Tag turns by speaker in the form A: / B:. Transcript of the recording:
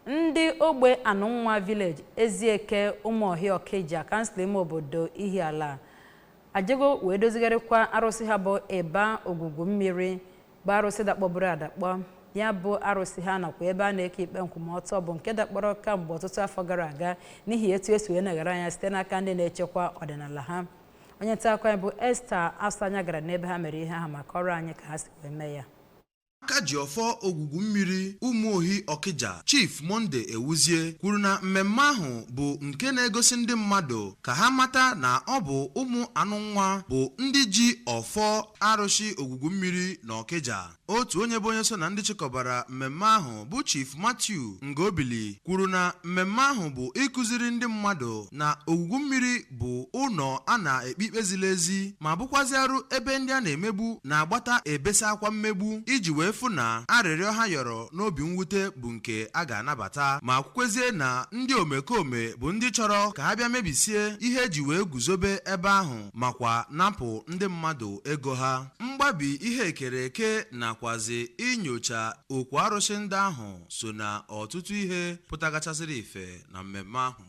A: ndị ogbe Anụnwa village Ezieke Umuohia Okija kansụl ime obodo Ihiala ajego wee dozigharịkwa arụsị ha bụ Eba Ogwugwummiri bụ arụsị dakpọburu adakpọ ya bụ arụsị ha nakwa ebe a na-eke ikpe nkwụmọtọ bụ nke dakpọrọ kamgbe ọtụtụ afọ gara aga n'ihi etu esi wee naghara anya site n'aka ndị na-echekwa ọdịnala ha. Onye nta akụkọ anyị bụ Esther Asanya gara n'ebe ha mere ihe ahụ maka ọrụ anyị ka ha si wee mee ya.
B: Akajiọfọ Ogwugwummiri Umuohia Okija Chief Monday Ewuzie kwuru na mmemme ahụ bụ nke na-egosi ndị mmadụ ka ha mata na ọ bụ ụmụ Anụnwa bụ ndị ji ọfọ arụsị Ogwugwummiri na Okija. Otu onye bụ onye so na ndị chịkọbara mmemme ahụ bụ Chief Matthew Ngobili kwuru na mmemme ahụ bụ ịkụziri ndị mmadụ na Ogwugwummiri bụ ụlọ a na-ekpe ikpe ziri ezi ma bụkwazi arụ ebe ndị a na-emegbu na-agbata ebesa akwa mmegbu iji wee fụ na arịrịọ ha yọrọ n'obi mwute bụ nke a ga-anabata ma kwukwezie na ndị omekome bụ ndị chọrọ ka ha bịa mebisie ihe eji wee guzobe ebe ahụ makwa napụ ndị mmadụ ego ha. Mgbabi ihe ekere eke nakwazi inyocha okwu arụsị ndị ahụ so na ọtụtụ ihe pụtagachasịrị ife na mmemme ahụ.